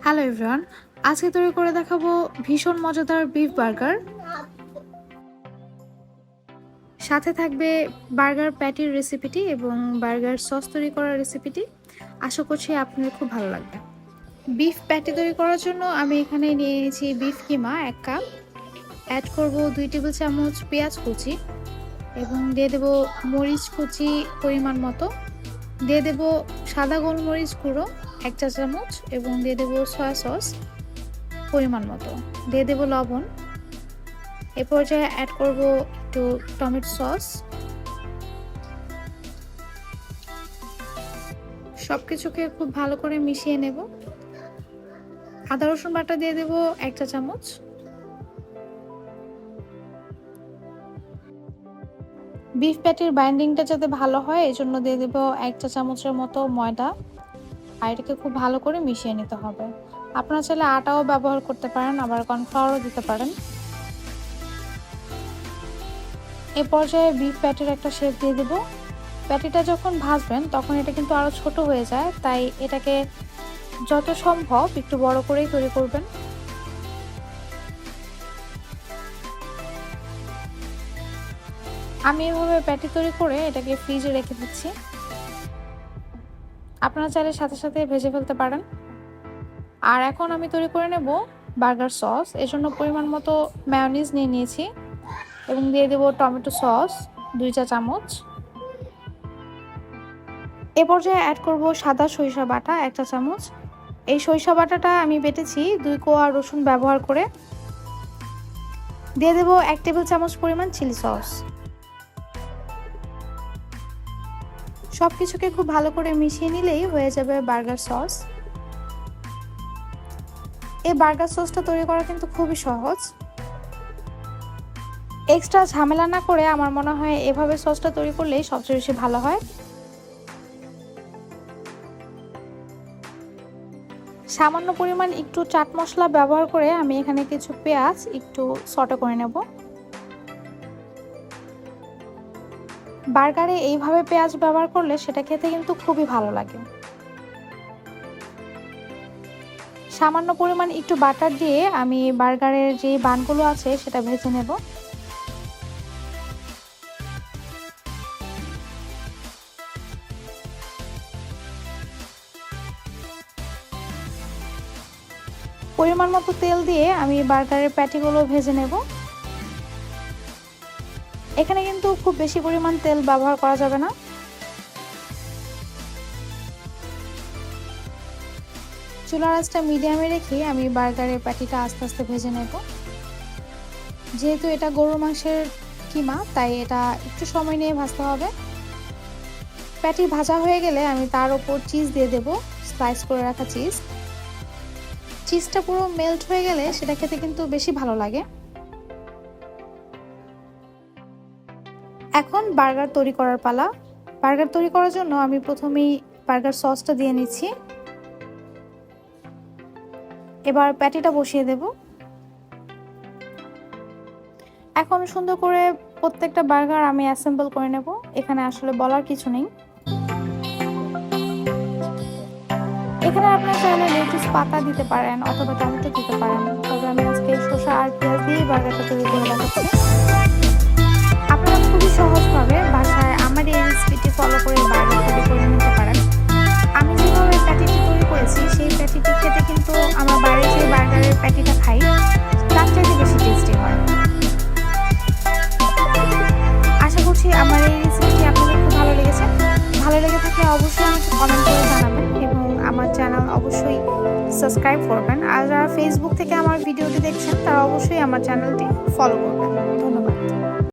Hello everyone, আজকে তৈরি করে দেখাবো ভীষণ মজাদার বিফ বার্গার। সাথে থাকবে বার্গার প্যাটির রেসিপিটি এবং বার্গার সস তৈরি করার রেসিপিটি। আশা করছি আপনাদের খুব ভালো লাগবে। বিফ প্যাটি তৈরি করার জন্য আমি এখানে নিয়ে নিয়েছি বিফ কিমা 1 কাপ, অ্যাড করব 2 টেবিল চামচ পেঁয়াজ কুচি এবং দিয়ে দেব মরিচ কুচি পরিমাণ মতো, দিয়ে দেব সাদা গোলমরিচ গুঁড়ো 1 চা চামচ এবং দিয়ে দেব সয়া সস পরিমাণ মতো, দিয়ে দেব লবণ। এ পর্যায়ে অ্যাড করব একটু টমেটো সস। সবকিছুকে খুব ভালো করে মিশিয়ে নেব। আদা রসুন বাটা দিয়ে দেব 1 চা চামচ। বিফ প্যাটির বাইন্ডিংটা যাতে ভালো হয় এজন্য দিয়ে দেব 1 চা চামচের মতো ময়দা, আর এটাকে খুব ভালো করে মিশিয়ে নিতে হবে। আপনারা চাইলে আটাও ব্যবহার করতে পারেন, আবার কর্নফ্লাওয়ারও দিতে পারেন। এ পর্যায়ে বিফ প্যাটির একটা শেপ দিয়ে দেব। প্যাটিটা যখন ভাজবেন তখন এটা কিন্তু আরো ছোট হয়ে যায়, তাই এটাকে যত সম্ভব একটু বড় করেই তৈরি করবেন। আমি এভাবে প্যাটি তৈরি করে এটাকে ফ্রিজে রেখে দিচ্ছি। আপনারা চাইলে সাথে সাথে ভেজে ফেলতে পারেন। আর এখন আমি তৈরি করে নেব বার্গার সস। এর জন্য পরিমাণ মতো মেয়োনিজ নিয়ে নিয়েছি এবং দিয়ে দেব টমেটো সস 2 চা চামচ। এ পর্যায়ে অ্যাড করব সাদা সরিষা বাটা 1 চা চামচ। এই সরিষা বাটাটা আমি বেটেছি 2 কোয়া রসুন ব্যবহার করে। দিয়ে দেব 1 টেবিল চামচ পরিমাণ চিলি সস। সবকিছুকে খুব ভালো করে মিশিয়ে নিলেই হয়ে যাবে বার্গার সস। এই বার্গার সসটা তৈরি করা কিন্তু খুবই সহজ। এক্সট্রা ঝামেলা না করে আমার মনে হয় এভাবে সসটা তৈরি করলেই সবচেয়ে বেশি ভালো হয়। সামান্য পরিমাণ একটু চাট মশলা ব্যবহার করে আমি এখানে কিছু পেঁয়াজ একটু সটে করে নেব। বার্গারে এইভাবে পেঁয়াজ ব্যবহার করলে সেটা খেতে কিন্তু খুবই ভালো লাগে। সামান্য পরিমাণ একটু বাটার দিয়ে আমি বার্গারের যে বানগুলো আছে সেটা ভেজে নেব। পরিমাণ মতো তেল দিয়ে আমি বার্গারের প্যাটিগুলো ভেজে নেব। এখানে কিন্তু খুব বেশি পরিমাণ তেল ব্যবহার করা যাবে না। চুলার আঁচটা মিডিয়ামে রেখে আমি বার্গারের প্যাটিটা আস্তে আস্তে ভেজে নেব। যেহেতু এটা গরুর মাংসের কিমা, তাই এটা একটু সময় নিয়ে ভাজতে হবে। প্যাটি ভাজা হয়ে গেলে আমি তার উপর চিজ দিয়ে দেব, স্লাইস করে রাখা চিজ। চিজটা পুরো মেল্ট হয়ে গেলে সেটা খেতে কিন্তু বেশি ভালো লাগে। এখন বার্গার তৈরি করার পালা। বার্গার তৈরি করার জন্য আমি প্রথমেই বার্গার সসটা দিয়ে নিচ্ছি। এবার প্যাটিটা বসিয়ে দেব। এখন সুন্দর করে প্রত্যেকটা বার্গার আমি অ্যাসেম্বল করে নেব। এখানে আসলে বলার কিছু নেই। এখানে আপনারা চাইলে লেটুস পাতা দিতে পারেন অথবা টমেটো দিতে পারেন, তবে আমি আজকে শসা আর পেঁয়াজ দিয়ে বার্গারটা তৈরি করে দেখাচ্ছি। আপনারা খুবই সহজভাবে বাসায় আমার এই রেসিপিটি ফলো করে বার্গার তৈরি করে নিতে পারেন। আমি যেভাবে প্যাটিটি তৈরি করেছি সেই প্যাটিটি খেতে কিন্তু আমার বাড়ির যে বার্গারের প্যাটিটা খাই তার চাইতে বেশি টেস্টি হয়। আশা করছি আমার এই রেসিপিটি আপনাদের খুব ভালো লেগেছে। ভালো লেগে থাকলে অবশ্যই আমাকে কমেন্ট করে জানাবেন এবং আমার চ্যানেল অবশ্যই সাবস্ক্রাইব করবেন। আর যারা ফেসবুক থেকে আমার ভিডিওটি দেখছেন তারা অবশ্যই আমার চ্যানেলটি ফলো করবেন। ধন্যবাদ।